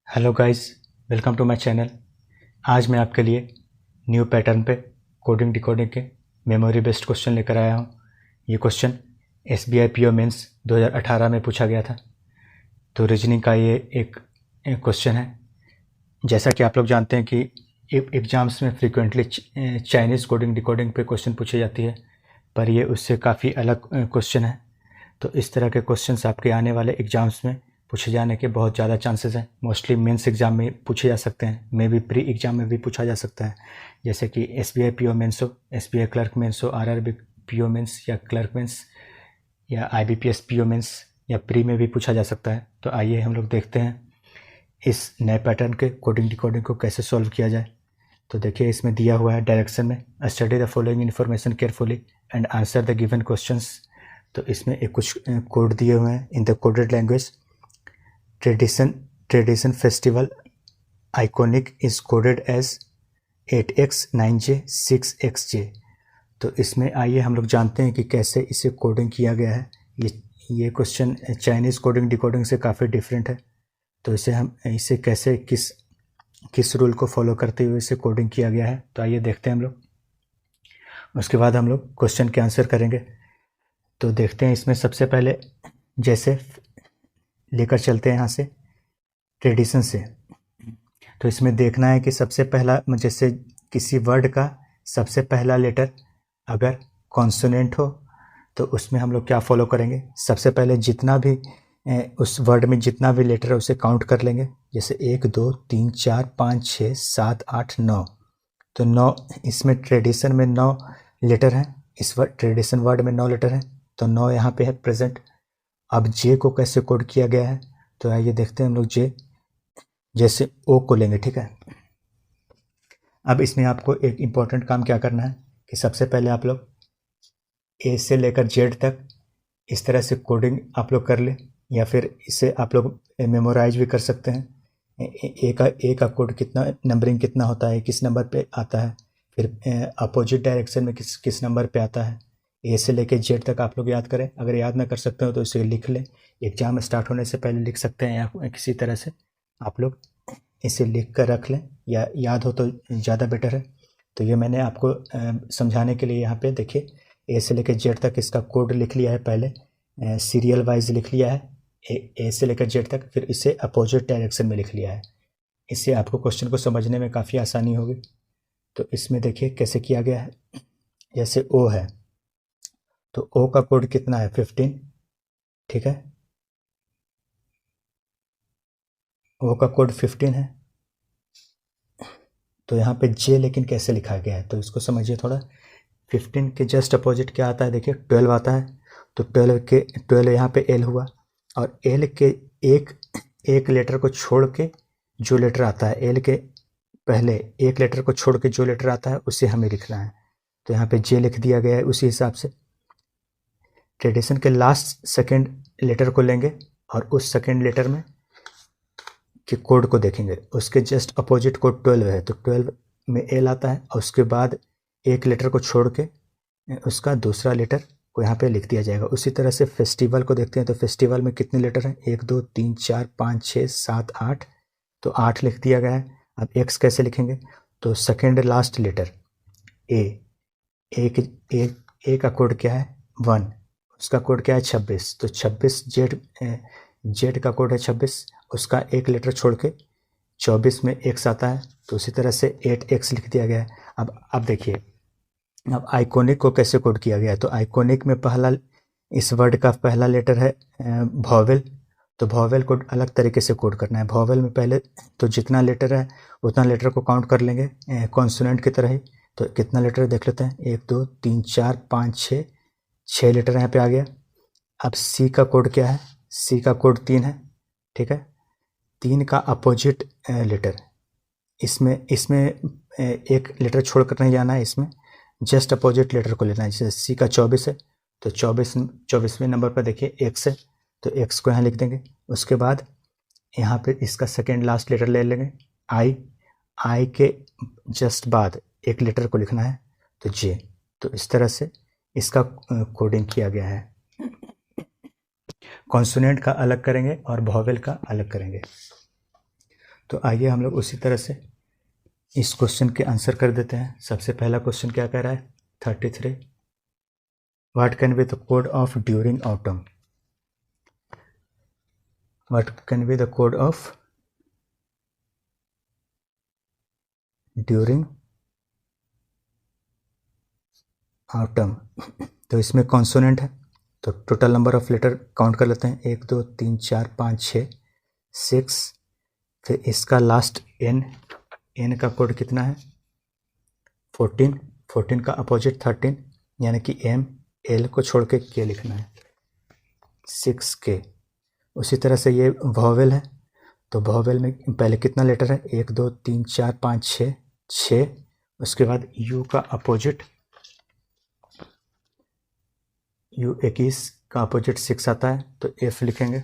Hello guys, welcome to my channel. आज मैं आपके लिए न्यू पैटर्न पे कोडिंग डिकोडिंग के मेमोरी बेस्ड क्वेश्चन लेकर आया हूँ। ये क्वेश्चन SBI PO मेंस 2018 में पूछा गया था। तो रीजनिंग का ये एक क्वेश्चन है। जैसा कि आप लोग जानते हैं कि एग्ज़ाम्स में फ्रीक्वेंटली चाइनीज़ कोडिंग डिकोडिंग पे क्वेश्चन पूछी जाती है, पर ये उससे काफ़ी अलग क्वेश्चन है। तो इस तरह के क्वेश्चंस आपके आने वाले एग्ज़ाम्स में पूछे जाने के बहुत ज़्यादा चांसेस हैं। मोस्टली मेंस एग्ज़ाम में पूछे जा सकते हैं, मे बी प्री एग्ज़ाम में भी पूछा जा सकता है, जैसे कि SBI PO मेंस हो, SBI क्लर्क मेंस हो, RRB PO मेंस या क्लर्क मेंस या IBPS PO मेंस या प्री में भी पूछा जा सकता है। तो आइए हम लोग देखते हैं इस नए पैटर्न के कोडिंग डिकोडिंग को कैसे सॉल्व किया जाए। तो देखिए, इसमें दिया हुआ है डायरेक्शन में, study the following information carefully and answer the given questions. तो इसमें एक कुछ कोड दिए हुए हैं in the coded language. Tradition festival iconic is coded as 8x 9j 6xj। तो इसमें आइए हम लोग जानते हैं कि कैसे इसे कोडिंग किया गया है। ये क्वेश्चन चाइनीज़ कोडिंग डिकोडिंग से काफ़ी डिफरेंट है। तो इसे कैसे किस रूल को फॉलो करते हुए इसे कोडिंग किया गया है, तो आइए देखते हैं हम लोग। उसके बाद हम लोग क्वेश्चन के आंसर करेंगे। तो देखते हैं, इसमें सबसे पहले जैसे लेकर चलते हैं यहाँ से ट्रेडिशन से। तो इसमें देखना है कि सबसे पहला, जैसे किसी वर्ड का सबसे पहला लेटर अगर कॉन्सोनेंट हो तो उसमें हम लोग क्या फॉलो करेंगे। सबसे पहले जितना भी उस वर्ड में जितना भी लेटर है उसे काउंट कर लेंगे। जैसे 1 2 3 4 5 6 7 8 9। तो 9, इसमें ट्रेडिशन में 9 लेटर हैं। इस ट्रेडिशन वर्ड में 9 लेटर हैं, तो 9 यहाँ पे है प्रेजेंट। अब जे को कैसे कोड किया गया है, तो आइए देखते हैं हम लोग। जे जैसे ओ को लेंगे, ठीक है। अब इसमें आपको एक इम्पॉर्टेंट काम क्या करना है कि सबसे पहले आप लोग ए से लेकर जेड तक इस तरह से कोडिंग आप लोग कर ले, या फिर इसे आप लोग मेमोराइज भी कर सकते हैं। ए का कोड कितना, नंबरिंग कितना होता है, किस नंबर पे आता है, फिर अपोजिट डायरेक्शन में किस नंबर पे आता है। ए से लेकर जेड तक आप लोग याद करें। अगर याद ना कर सकते हो तो इसे लिख लें, एग्जाम स्टार्ट होने से पहले लिख सकते हैं, या किसी तरह से आप लोग इसे लिख कर रख लें, या याद हो तो ज़्यादा बेटर है। तो ये मैंने आपको समझाने के लिए यहाँ पे देखिए, ए से लेकर जेड तक इसका कोड लिख लिया है पहले, सीरियल वाइज लिख लिया है ए से लेकर जेड तक, फिर इसे अपोजिट डायरेक्शन में लिख लिया है। इससे आपको क्वेश्चन को समझने में काफ़ी आसानी होगी। तो इसमें देखिए कैसे किया गया है। जैसे ओ है तो ओ का कोड कितना है, 15, ठीक है। ओ का कोड 15 है। तो यहाँ पे जे लेकिन कैसे लिखा गया है, तो इसको समझिए थोड़ा। 15 के जस्ट अपोजिट क्या आता है, देखिए 12 आता है। तो 12 यहाँ पे एल हुआ, और एल के एक लेटर को छोड़ के जो लेटर आता है, एल के पहले एक लेटर को छोड़ के जो लेटर आता है उसे हमें लिखना है। तो यहाँ पे जे लिख दिया गया है। उसी हिसाब से ट्रेडिशन के लास्ट सेकेंड लेटर को लेंगे और उस सेकेंड लेटर में के कोड को देखेंगे। उसके जस्ट अपोजिट कोड 12 है, तो 12 में एल आता है, और उसके बाद एक लेटर को छोड़ के उसका दूसरा लेटर को यहाँ पे लिख दिया जाएगा। उसी तरह से फेस्टिवल को देखते हैं। तो फेस्टिवल में कितने लेटर हैं, 1 2 3 4 5 6 7 8, तो 8 लिख दिया गया है। अब एक्स कैसे लिखेंगे, तो सेकेंड लास्ट लेटर ए का कोड क्या है, 1, उसका कोड क्या है, 26। तो 26 जेड का कोड है 26, उसका एक लेटर छोड़ के 24 में एक्स आता है, तो उसी तरह से 8x लिख दिया गया है। अब देखिए, अब आइकॉनिक को कैसे कोड किया गया है। तो आइकॉनिक में पहला, इस वर्ड का पहला लेटर है वॉवेल, तो वॉवेल को अलग तरीके से कोड करना है। वॉवेल में पहले तो जितना लेटर है उतना लेटर को काउंट कर लेंगे कॉन्सोनेंट की तरह ही। तो कितना लेटर है देख लेते हैं, 1 2 3 4 5 6 लेटर यहाँ पे आ गया। अब सी का कोड क्या है, सी का कोड 3 है, ठीक है। 3 का अपोजिट लेटर, इसमें एक लेटर छोड़ कर नहीं जाना है, इसमें जस्ट अपोजिट लेटर को लेना है। जैसे सी का 24 है, तो 24वें नंबर पर देखिए एक्स है, तो एक्स को यहाँ लिख देंगे। उसके बाद यहाँ पे इसका सेकेंड लास्ट लेटर ले लेंगे, आई के जस्ट बाद एक लेटर को लिखना है, तो जे। तो इस तरह से इसका कोडिंग किया गया है। कॉन्सोनेंट का अलग करेंगे और वॉवेल का अलग करेंगे। तो आइए हम लोग उसी तरह से इस क्वेश्चन के आंसर कर देते हैं। सबसे पहला क्वेश्चन क्या कह रहा है? 33 what can be the code of during autumn? What can be the code of during autumn? तो इसमें कॉन्सोनेंट है, तो total number of letter count कर लेते हैं। 1 2 3 4 5 6 6। फिर इसका लास्ट एन का कोड कितना है? 14। 14 का अपोजिट 13, यानी कि एम एल को छोड़ के के लिखना है, 6K। उसी तरह से ये वॉवेल है, तो वॉवेल में पहले कितना लेटर है? 1 2 3 4 5 6 6। उसके बाद यू का अपोजिट, यू 21 का अपोजिट 6 आता है, तो एफ लिखेंगे।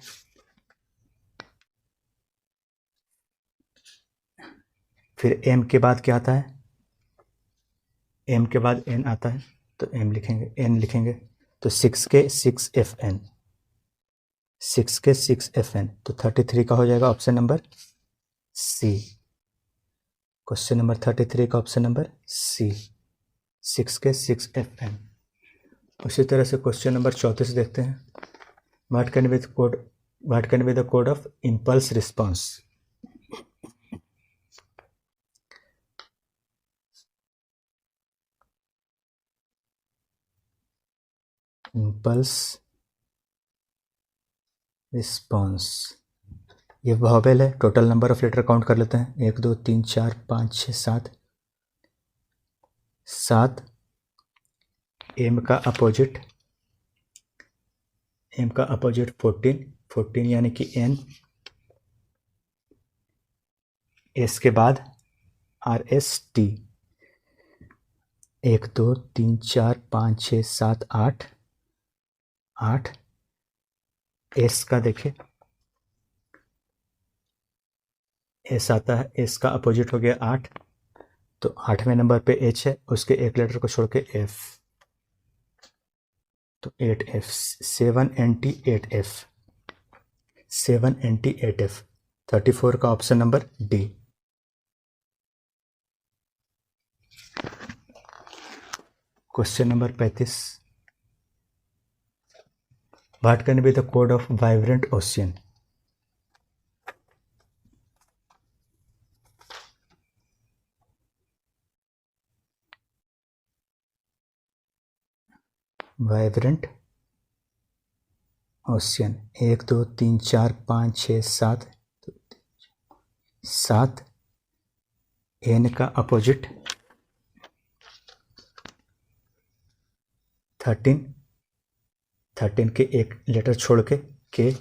फिर एम के बाद क्या आता है? एम के बाद एन आता है, तो एम लिखेंगे, एन लिखेंगे। तो 6K 6FN, 6K 6FN। तो 33 का हो जाएगा option number C. Question number 33 का ऑप्शन नंबर सी, 6K 6FN। उसी तरह से क्वेश्चन नंबर 34 देखते हैं। What can be the code of impulse response? Impulse response, ये वॉवेल है, total number of letter count कर लेते हैं। 1 2 3 4 5 6 7 7। एम का अपोजिट 14 14, यानी कि एन। एस के बाद RST। 1 2 3 4 5 6 7 8 8। एस का देखिए, एस आता है, एस का अपोजिट हो गया 8, तो 8वें नंबर पे एच है, उसके एक लेटर को छोड़ के एफ, तो 8F। 7NT 8F, 7NT 8F। 34 का option number D. Question number 35। What can be the code of vibrant ocean? Vibrant ocean. 1 2 3 4 5 6 7 7। N का अपोजिट 13, 13 के एक लेटर छोड़ के।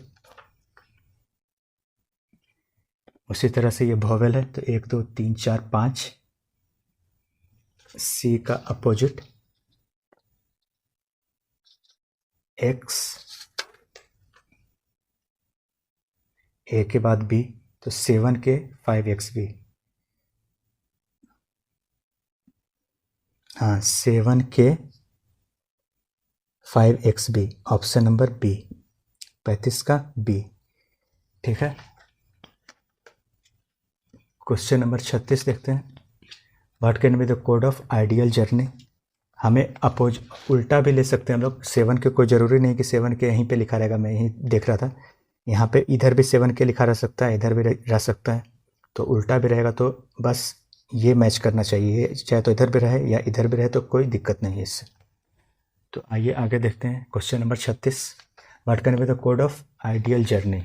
उसी तरह से ये वॉवेल है, तो 1 2 3 4 5। सी का अपोजिट एक्स, ए के बाद बी, तो 7K 5XB। हाँ, 7K 5XB, option number B, 35 का बी। ठीक है। क्वेश्चन नंबर 36 देखते हैं। What can be the code of ideal journey? हमें उल्टा भी ले सकते हैं हम लोग। 7K कोई ज़रूरी नहीं कि 7K यहीं पे लिखा रहेगा, मैं यहीं देख रहा था, यहाँ पे इधर भी 7K लिखा रह सकता है, इधर भी रह सकता है, तो उल्टा भी रहेगा, तो बस ये मैच करना चाहिए, चाहे तो इधर भी रहे या इधर भी रहे, तो कोई दिक्कत नहीं है इससे। तो आइए आगे देखते हैं। Question number 36। What can be the code of ideal journey?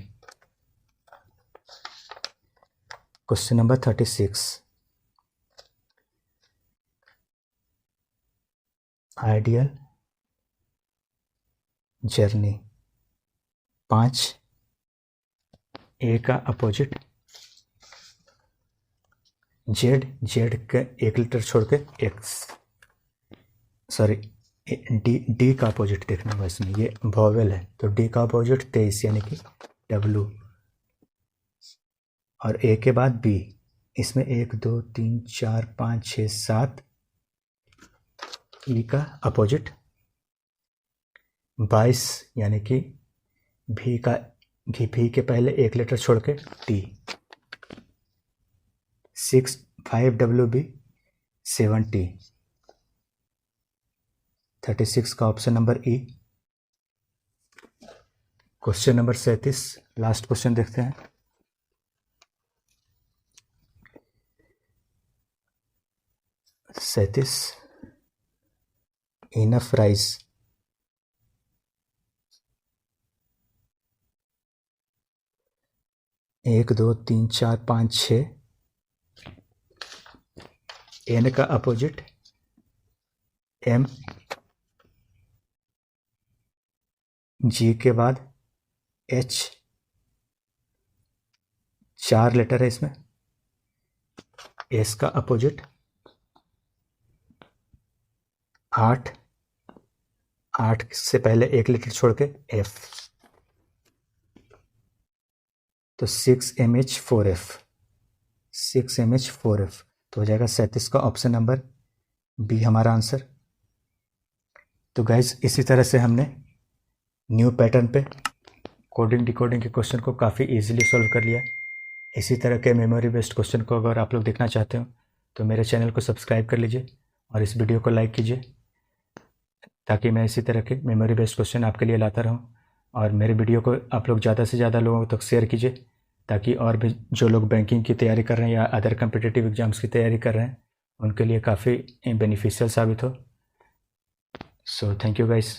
Question number 36। Ideal journey 5। ए का अपोजिट जेड, जेड के एक लेटर छोड़ के एक्स, सॉरी डी का अपोजिट देखना होगा इसमें, ये वॉवेल है, तो डी का अपोजिट 23, यानी कि डब्लू। और ए के बाद बी, इसमें 1 2 3 4 5 6 7। ई का अपोजिट 22, यानी कि भी के पहले एक लेटर छोड़ के टी। 5WB 7T। 36 का ऑप्शन नंबर ई। क्वेश्चन नंबर 37, लास्ट क्वेश्चन देखते हैं। सैंतीस, इनफ राइस। एक, दो, तीन, चार, पाँच, छः। एन का अपोजिट एम, जी के बाद एच, 4 लेटर है इसमें। एस का अपोजिट 8, 8 से पहले एक लेटर छोड़ के एफ, तो 6MH4F, 6MH4F। तो हो जाएगा 37 का ऑप्शन नंबर बी हमारा आंसर। तो गाइस इसी तरह से हमने न्यू पैटर्न पे कोडिंग डिकोडिंग के क्वेश्चन को काफ़ी इजीली सॉल्व कर लिया। इसी तरह के मेमोरी बेस्ड क्वेश्चन को अगर आप लोग देखना चाहते हो तो मेरे चैनल को सब्सक्राइब कर लीजिए और इस वीडियो को लाइक कीजिए, ताकि मैं इसी तरह के मेमोरी बेस्ड क्वेश्चन आपके लिए लाता रहूं। और मेरे वीडियो को आप लोग ज़्यादा से ज़्यादा लोगों तक शेयर कीजिए, ताकि और भी जो लोग बैंकिंग की तैयारी कर रहे हैं या अदर कम्पिटिटिव एग्जाम्स की तैयारी कर रहे हैं उनके लिए काफ़ी बेनिफिशियल साबित हो। So thank you guys.